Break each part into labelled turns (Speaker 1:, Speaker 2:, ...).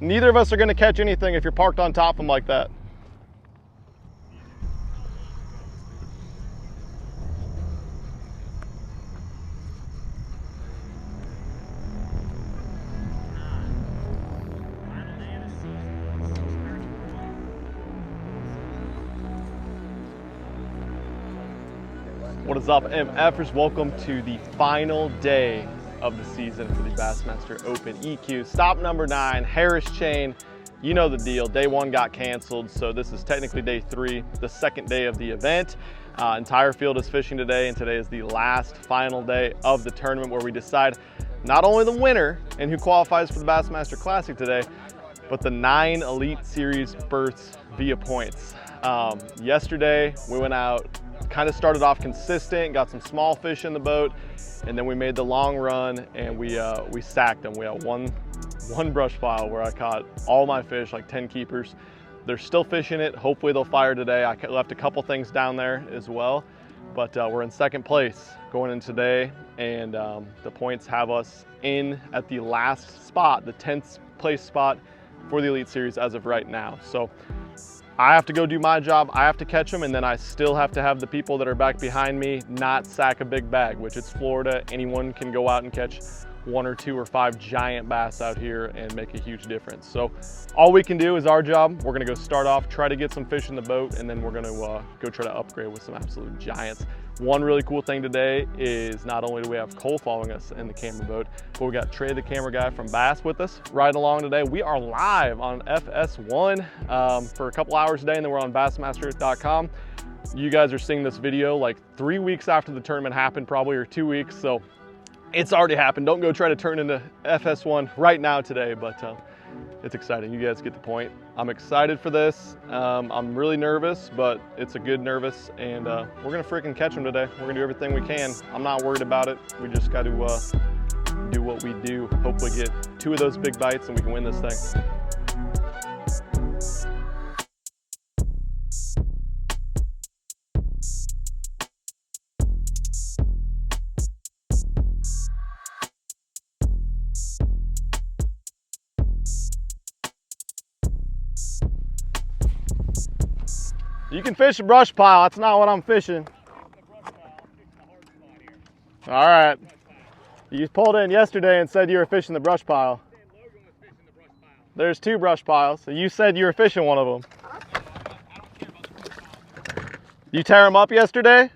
Speaker 1: Neither of us are gonna catch anything if you're parked on top of them like that. What is up, MFers? Welcome to the final day of the season for the Bassmaster Open EQ. Stop number 9, Harris Chain. You know the deal. Day 1 got canceled, so this is technically day 3, the second day of the event. Entire field is fishing today, and today is the last final day of the tournament where we decide not only the winner and who qualifies for the Bassmaster Classic today, but the 9 Elite Series berths via points. Yesterday, we went out, kind of started off consistent, got some small fish in the boat, and then we made the long run and we stacked them. We had one brush pile where I caught all my fish, like 10 keepers. They're still fishing it. Hopefully they'll fire today. I left a couple things down there as well, but we're in second place going in today, and the points have us in at the last spot, the 10th place spot for the Elite Series as of right now. So I have to go do my job, I have to catch them, and then I still have to have the people that are back behind me not sack a big bag, which it's Florida. Anyone can go out and catch 1 or 2 or 5 giant bass out here and make a huge difference. So all we can do is our job. We're gonna go start off, try to get some fish in the boat, and then we're gonna go try to upgrade with some absolute giants. One really cool thing today is not only do we have Cole following us in the camera boat, but we got Trey, the camera guy from B.A.S.S with us riding along today. We are live on FS1 for a couple hours today, and then we're on bassmaster.com. You guys are seeing this video like 3 weeks after the tournament happened, probably, or 2 weeks, so it's already happened. Don't go try to turn into FS1 right now today, but it's exciting. You guys get the point. I'm excited for this. I'm really nervous, but it's a good nervous, and we're gonna freaking catch them today. We're gonna do everything we can. I'm not worried about it. We just got to do what we do. Hopefully get 2 of those big bites and we can win this thing. You can fish a brush pile. That's not what I'm fishing. All right. You pulled in yesterday and said you were fishing the brush pile. There's 2 brush piles. So you said you were fishing one of them. You tear them up yesterday?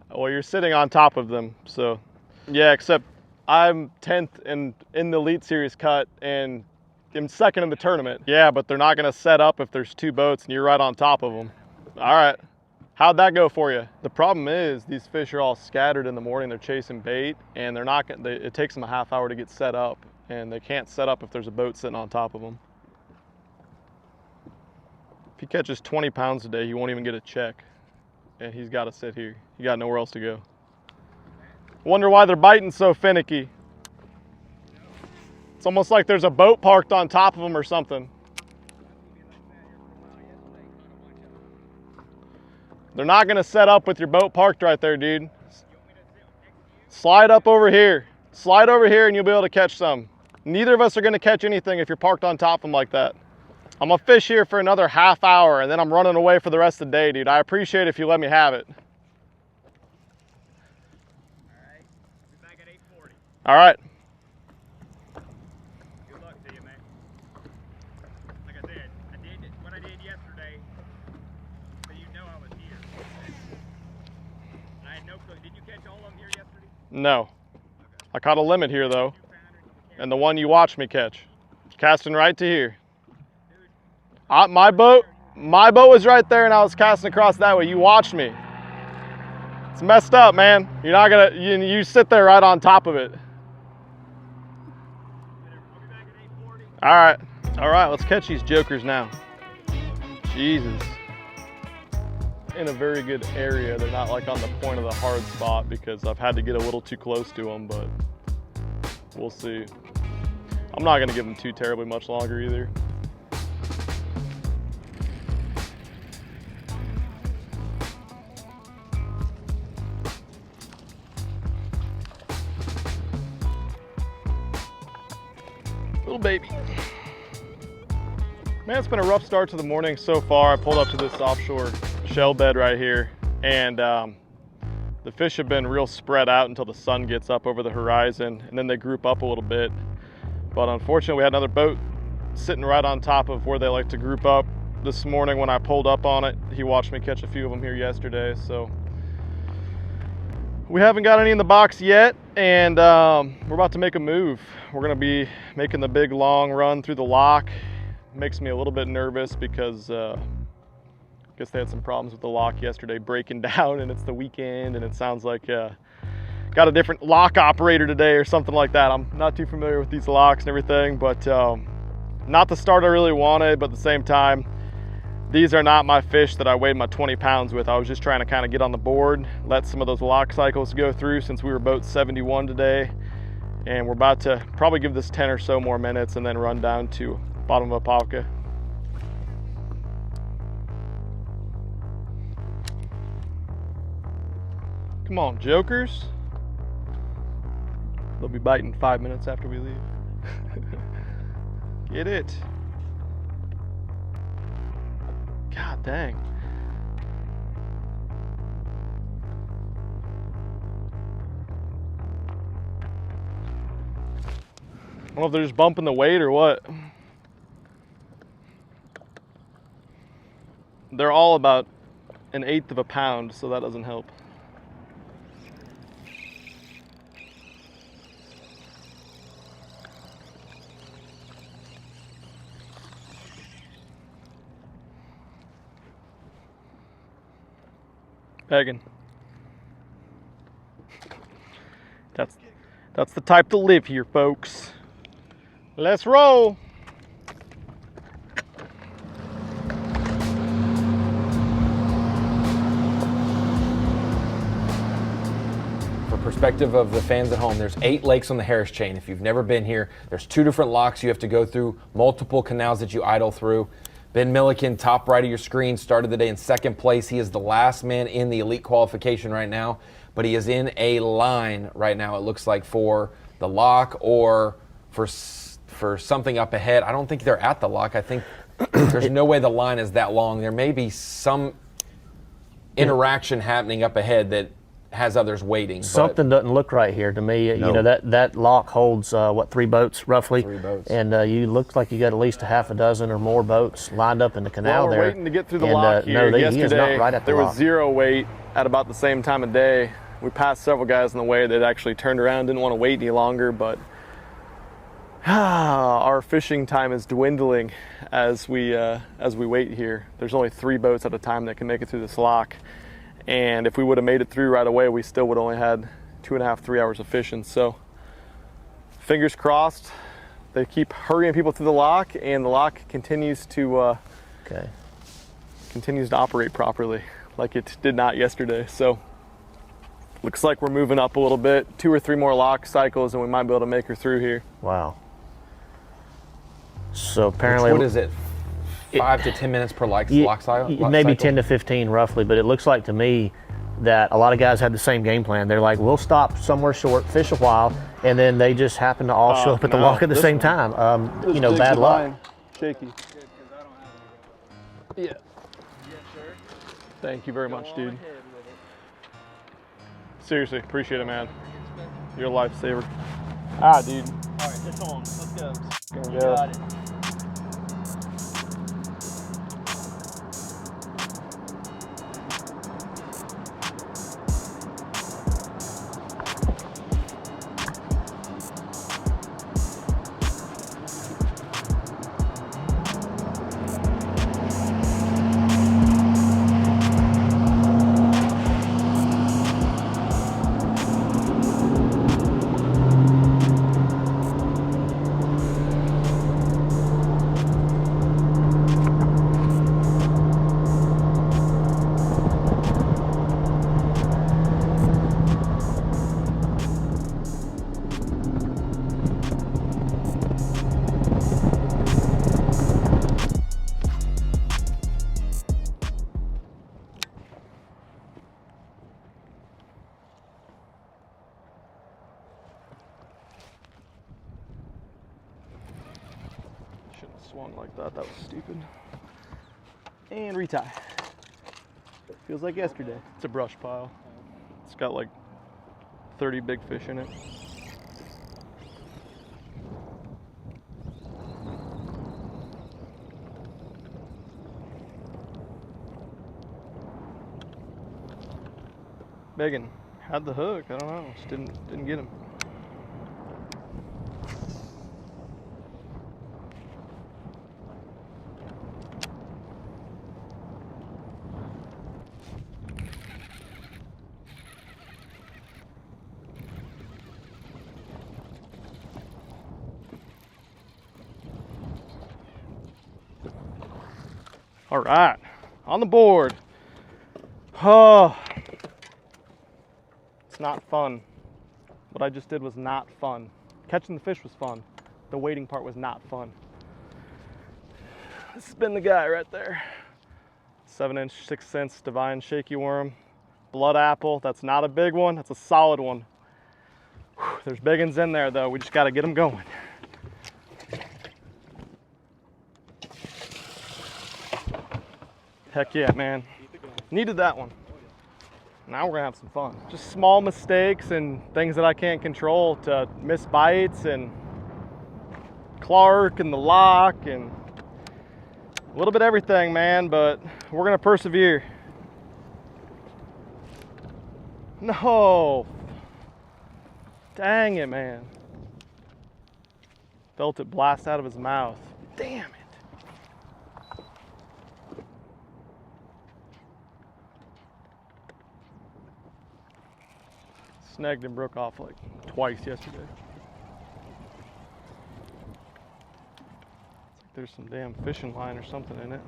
Speaker 1: Well, you're sitting on top of them. So yeah, except I'm 10th in the Elite Series cut and I'm 2nd in the tournament. Yeah, but they're not gonna set up if there's 2 boats and you're right on top of them. All right, how'd that go for you? The problem is these fish are all scattered in the morning. They're chasing bait, and they're not. It takes them a half hour to get set up, and they can't set up if there's a boat sitting on top of them. If he catches 20 pounds a day, he won't even get a check, and he's got to sit here. He got nowhere else to go. Wonder why they're biting so finicky. It's almost like there's a boat parked on top of them or something. They're not gonna set up with your boat parked right there, dude. Slide up over here. Slide over here and you'll be able to catch some. Neither of us are gonna catch anything if you're parked on top of them like that. I'm gonna fish here for another half hour and then I'm running away for the rest of the day, dude. I appreciate it if you let me have it.
Speaker 2: All right, be back at 8:40.
Speaker 1: All right.
Speaker 2: Good luck to you, man. Like I said, I did what I did yesterday, so you know I was here. I had no clue. Did you catch all of them here yesterday?
Speaker 1: No. Okay. I caught a limit here though, and the one you watched me catch. Casting right to here. My boat was right there and I was casting across that way. You watched me. It's messed up, man. You're not gonna, you sit there right on top of it. All right, let's catch these jokers now. Jesus. In a very good area. They're not like on the point of the hard spot because I've had to get a little too close to them, but we'll see. I'm not gonna give them too terribly much longer either. Little baby. Man, it's been a rough start to the morning so far. I pulled up to this offshore shell bed right here, and the fish have been real spread out until the sun gets up over the horizon, and then they group up a little bit. But unfortunately, we had another boat sitting right on top of where they like to group up this morning. When I pulled up on it, he watched me catch a few of them here yesterday. So we haven't got any in the box yet, and we're about to make a move. We're gonna be making the big long run through the lock. Makes me a little bit nervous because I guess they had some problems with the lock yesterday breaking down, and it's the weekend, and it sounds like got a different lock operator today or something like that. I'm not too familiar with these locks and everything, but not the start I really wanted. But at the same time, these are not my fish that I weighed my 20 pounds with. I was just trying to kind of get on the board, let some of those lock cycles go through since we were boat 71 today. And we're about to probably give this 10 or so more minutes and then run down to bottom of Apopka. Come on, jokers. They'll be biting 5 minutes after we leave. Get it. God dang. I don't know if they're just bumping the weight or what. They're all about 1/8 of a pound, so that doesn't help. Pegging. That's the type to live here, folks. Let's roll.
Speaker 3: For perspective of the fans at home, there's 8 lakes on the Harris chain. If you've never been here, there's 2 different locks you have to go through, multiple canals that you idle through. Ben Milliken, top right of your screen, started the day in 2nd place. He is the last man in the elite qualification right now, but he is in a line right now, it looks like, for the lock or for something up ahead. I don't think they're at the lock. I think there's no way the line is that long. There may be some interaction happening up ahead that has others waiting.
Speaker 4: Something doesn't look right here to me.
Speaker 3: No.
Speaker 4: You know, that lock holds, what, 3 boats roughly?
Speaker 3: 3 boats.
Speaker 4: And you look like you got at least a half a dozen or more boats lined up in the canal
Speaker 1: we're
Speaker 4: there.
Speaker 1: waiting to get through the
Speaker 4: And,
Speaker 1: lock here.
Speaker 4: No, he
Speaker 1: Yesterday,
Speaker 4: is not right at the
Speaker 1: there
Speaker 4: lock.
Speaker 1: was 0 weight at about the same time of day. We passed several guys on the way that actually turned around, didn't want to wait any longer, but our fishing time is dwindling as we wait here. There's only 3 boats at a time that can make it through this lock. And if we would have made it through right away, we still would have only had 2.5, 3 hours of fishing. So fingers crossed, they keep hurrying people through the lock, and the lock continues to operate properly like it did not yesterday. So looks like we're moving up a little bit, 2 or 3 more lock cycles, and we might be able to make her through here.
Speaker 4: Wow. So apparently,
Speaker 3: what is it? 5 to 10 minutes per lock cycle?
Speaker 4: Maybe 10 to 15 roughly, but it looks like to me that a lot of guys had the same game plan. They're like, we'll stop somewhere short, fish a while, and then they just happen to all show up at the lock at the same time. You know, bad luck.
Speaker 1: Shaky. Yeah. Thank you very much, dude. Seriously, appreciate it, man. You're a lifesaver. Dude.
Speaker 5: All right, it's on. Let's go.
Speaker 1: There we
Speaker 5: You
Speaker 1: go.
Speaker 5: got it.
Speaker 1: like that. That was stupid. And retie. Feels like yesterday. It's a brush pile. It's got like 30 big fish in it. Megan had the hook. I don't know. Just didn't get him. All right, on the board. Oh, it's not fun. What I just did was not fun. Catching the fish was fun. The waiting part was not fun. This has been the guy right there. 7-inch, 6 cents divine shaky worm. Blood apple, that's not a big one, that's a solid one. Whew, there's big ones in there though, we just gotta get them going. Heck yeah, man. Needed that one. Now we're gonna have some fun. Just small mistakes and things that I can't control to miss bites and Clark and the lock and a little bit of everything, man, but we're gonna persevere. No. Dang it, man. Felt it blast out of his mouth. Damn it. Snagged and broke off like twice yesterday. It's like there's some damn fishing line or something in it.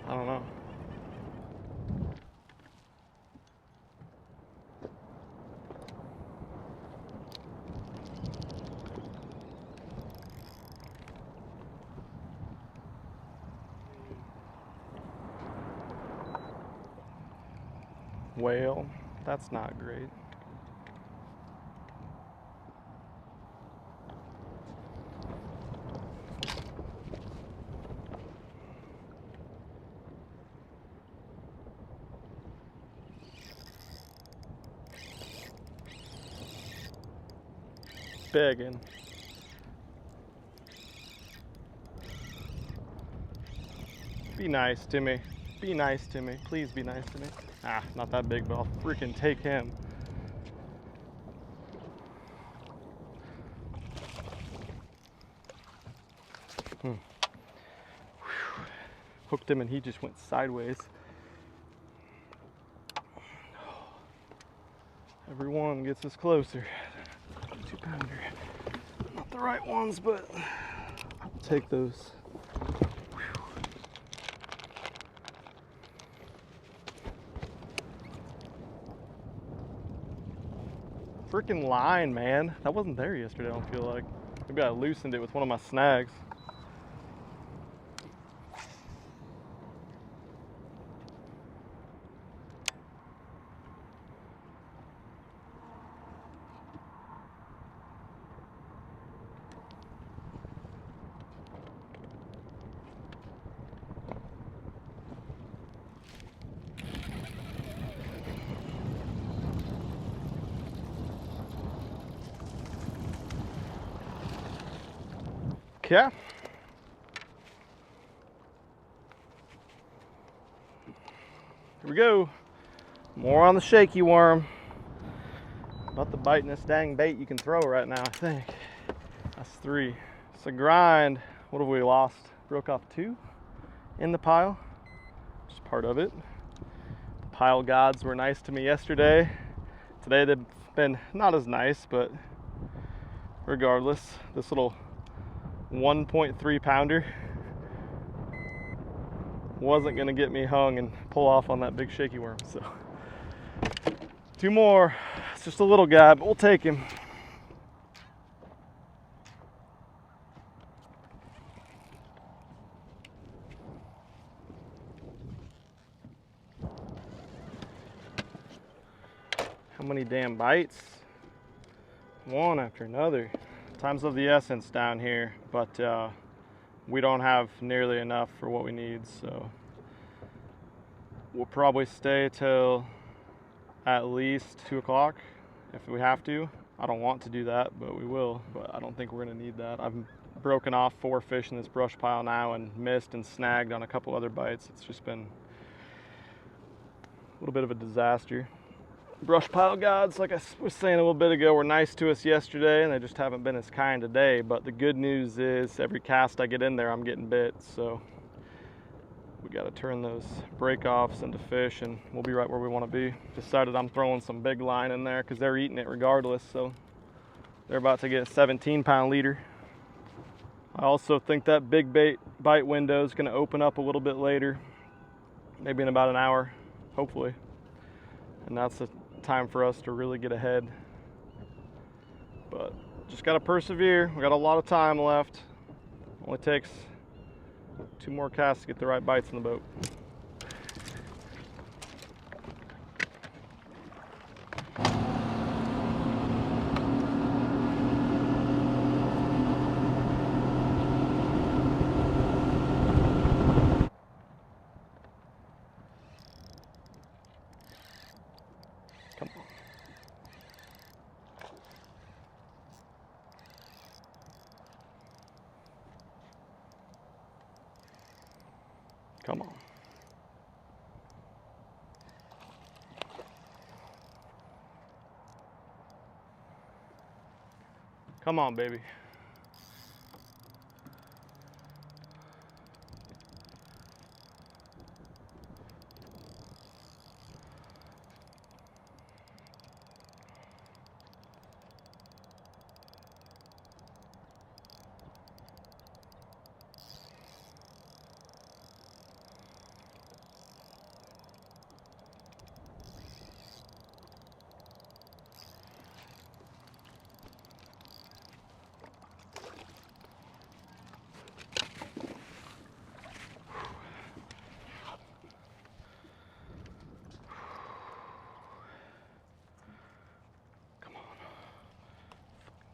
Speaker 1: I don't know. Whale, that's not great. Begging. Be nice to me. Be nice to me. Please be nice to me. Ah, not that big, but I'll freaking take him. Hooked him and he just went sideways. Everyone gets us closer. 2-pounder. Not the right ones, but I'll take those. Freaking line, man. That wasn't there yesterday, I don't feel like. Maybe I loosened it with one of my snags. Yeah. Here we go. More on the shaky worm. About the bitingest dang bait you can throw right now, I think. That's 3. It's a grind. What have we lost? Broke off 2 in the pile. Just part of it. The pile gods were nice to me yesterday. Today they've been not as nice, but regardless, this little 1.3 pounder wasn't gonna get me hung and pull off on that big shaky worm. So 2 more. It's just a little guy, but we'll take him. How many damn bites? One after another. Time's of the essence down here, but we don't have nearly enough for what we need, so we'll probably stay till at least 2 o'clock if we have to. I don't want to do that, but we will. But I don't think we're gonna need that. I've broken off 4 fish in this brush pile now and missed and snagged on a couple other bites. It's just been a little bit of a disaster. Brush pile gods, like I was saying a little bit ago, were nice to us yesterday, and they just haven't been as kind today. But the good news is every cast I get in there, I'm getting bit. So we got to turn those break-offs into fish, and we'll be right where we want to be. Decided I'm throwing some big line in there because they're eating it regardless. So they're about to get a 17-pound leader. I also think that big bite window is going to open up a little bit later, maybe in about an hour, hopefully. And that's the time for us to really get ahead. But just got to persevere. We got a lot of time left. Only takes 2 more casts to get the right bites in the boat. Come on. Come on. Come on, baby.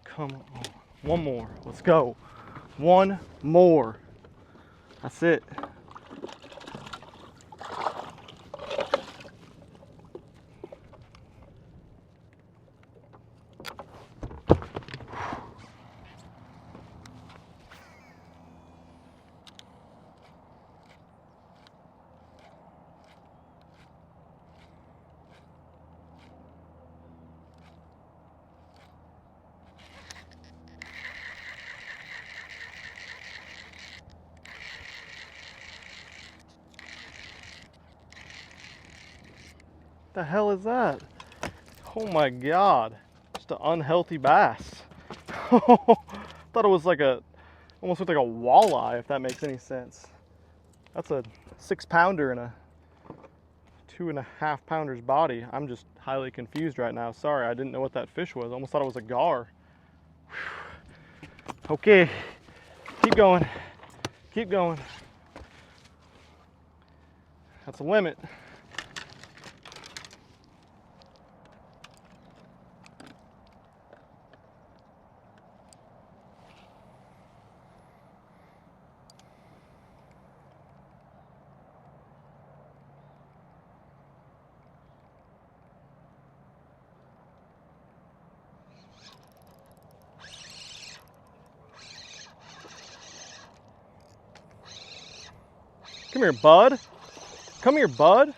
Speaker 1: Come on. One more. Let's go. One more. That's it. The hell is that? Oh my God, just an unhealthy bass. Thought it was like almost looked like a walleye, if that makes any sense. That's a 6-pounder in a 2.5-pounder's body. I'm just highly confused right now. Sorry, I didn't know what that fish was. I almost thought it was a gar. Whew. Okay, keep going, keep going. That's a limit. Come here, bud. Come here, bud.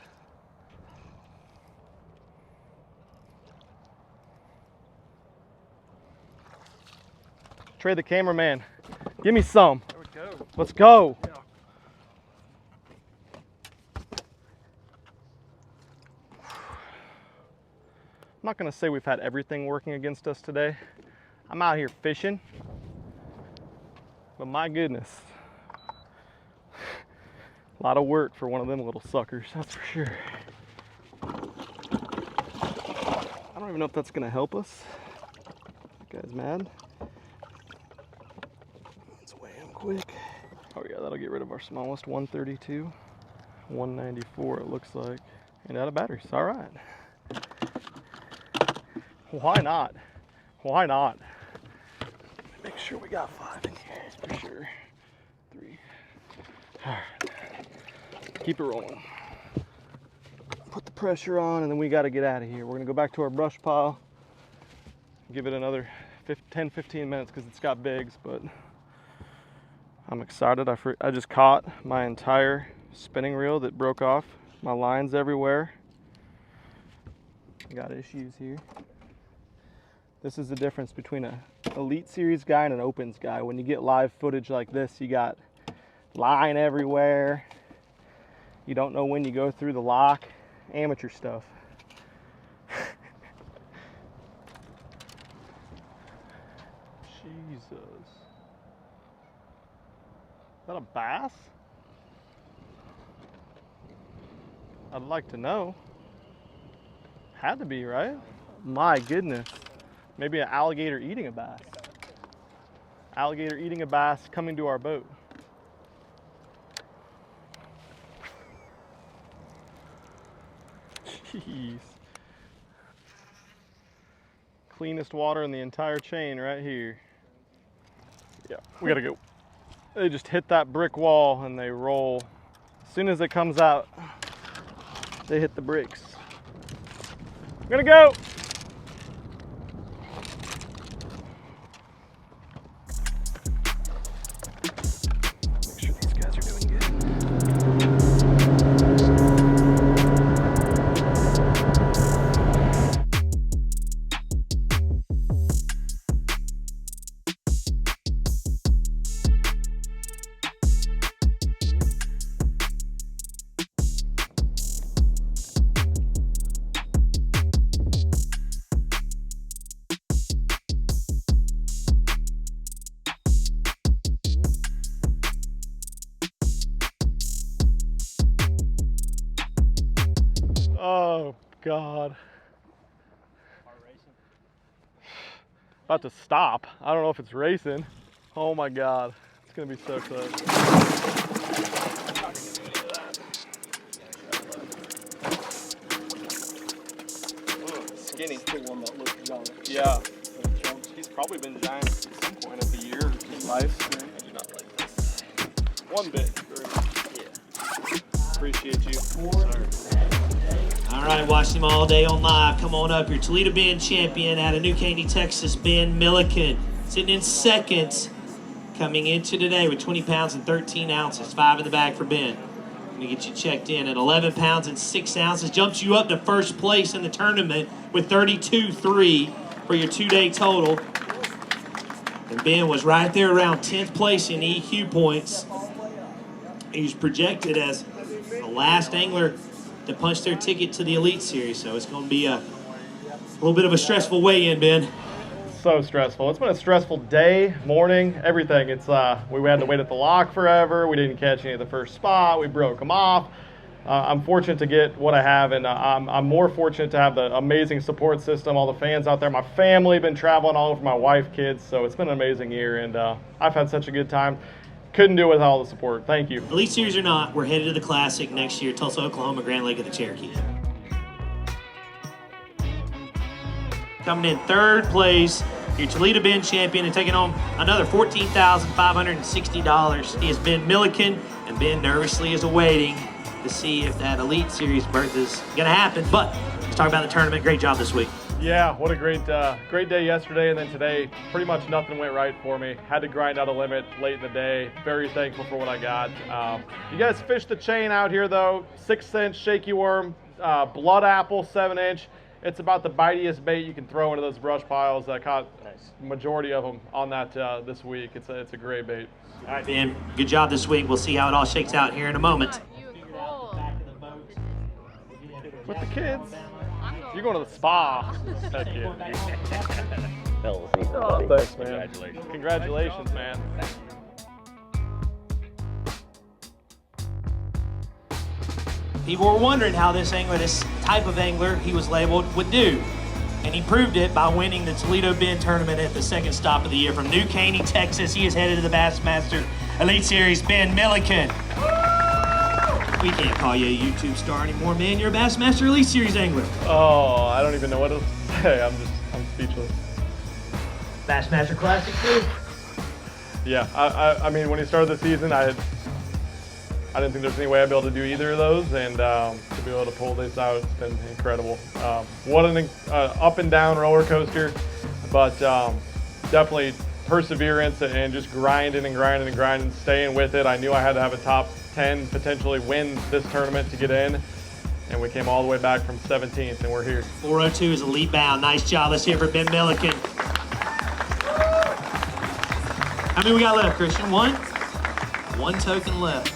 Speaker 1: Trey the cameraman. Give me some.
Speaker 2: There we go.
Speaker 1: Let's go.
Speaker 2: Yeah.
Speaker 1: I'm not gonna say we've had everything working against us today. I'm out here fishing, but my goodness. A lot of work for one of them little suckers, that's for sure. I don't even know if that's gonna help us. That guy's mad. Let's weigh him quick. Oh yeah, that'll get rid of our smallest 132. 194 it looks like. And out of batteries, all right. Why not? Why not? Make sure we got 5 in here for sure. 3, Keep it rolling. Put the pressure on, and then we got to get out of here. We're gonna go back to our brush pile. Give it another 10-15 minutes because it's got bigs, but I'm excited. I just caught my entire spinning reel that broke off. My line's everywhere. Got issues here. This is the difference between an Elite Series guy and an Opens guy. When you get live footage like this, you got line everywhere. You don't know when you go through the lock. Amateur stuff. Jesus. Is that a bass? I'd like to know. Had to be, right? My goodness. Maybe an alligator eating a bass. Alligator eating a bass coming to our boat. Jeez. Cleanest water in the entire chain right here. Yeah, we gotta go. They just hit that brick wall and they roll. As soon as it comes out, they hit the bricks. I'm gonna go. Make sure these guys are doing good. Oh, God. About to stop. I don't know if it's racing. Oh my God. It's gonna be so close. Skinny. Yeah. He's probably been giant at some point of the year of his life. I do not like this. One bit. Yeah. Appreciate you. Sorry.
Speaker 5: All right, watch them all day on live. Come on up. Your Toledo Bend champion out of New Caney, Texas, Ben Milliken, sitting in second, coming into today with 20 pounds and 13 ounces. 5 in the bag for Ben. Let me get you checked in at 11 pounds and 6 ounces. Jumps you up to first place in the tournament with 32.3 for your 2-day total. And Ben was right there around 10th place in EQ points. He's projected as the last angler to punch their ticket to the Elite Series, so it's going to be a little bit of a stressful weigh-in, Ben.
Speaker 1: So stressful. It's been a stressful day, morning, everything. It's we had to wait at the lock forever. We didn't catch any of the first spot. We broke them off. I'm fortunate to get what I have, and I'm more fortunate to have the amazing support system, all the fans out there. My family, been traveling all over, my wife, kids, so it's been an amazing year, and I've had such a good time. Couldn't do it without all the support. Thank you.
Speaker 5: Elite Series or not, we're headed to the Classic next year, Tulsa, Oklahoma, Grand Lake of the Cherokee. Coming in third place, your Toledo Bend champion, and taking home another $14,560 is Ben Milliken, and Ben nervously is awaiting to see if that Elite Series berth is going to happen. But let's talk about the tournament. Great job this week.
Speaker 1: Yeah, what a great day yesterday, and then today, pretty much nothing went right for me. Had to grind out a limit late in the day. Very thankful for what I got. You guys fished the chain out here though. 6-inch shaky worm, blood apple 7-inch. It's about the bitiest bait you can throw into those brush piles. I caught majority of them on that this week. It's a great bait.
Speaker 5: All right, Ben, good job this week. We'll see how it all shakes out here in a moment.
Speaker 1: With the kids. You're going to the spa. Heck yeah. Oh, thanks, man. Congratulations, man.
Speaker 5: People were wondering how this angler, this type of angler he was labeled, would do. And he proved it by winning the Toledo Bend tournament at the second stop of the year. From New Caney, Texas, he is headed to the Bassmaster Elite Series, Ben Milliken. We can't call you a YouTube star anymore, man. You're a Bassmaster Elite Series angler.
Speaker 1: Oh, I don't even know what to say. I'm speechless.
Speaker 5: Bassmaster Classic too.
Speaker 1: Yeah, I mean, when he started the season, I I didn't think there's any way I'd be able to do either of those, and to be able to pull this out, it's been incredible. What an up and down roller coaster, but definitely perseverance and just grinding and grinding and grinding, staying with it. I knew I had to have a top 10, potentially win this tournament to get in, and we came all the way back from 17th, and we're here.
Speaker 5: 402 is a lead bound. Nice job. Let's hear it for Ben Milliken. How many we got left, Christian? One token left.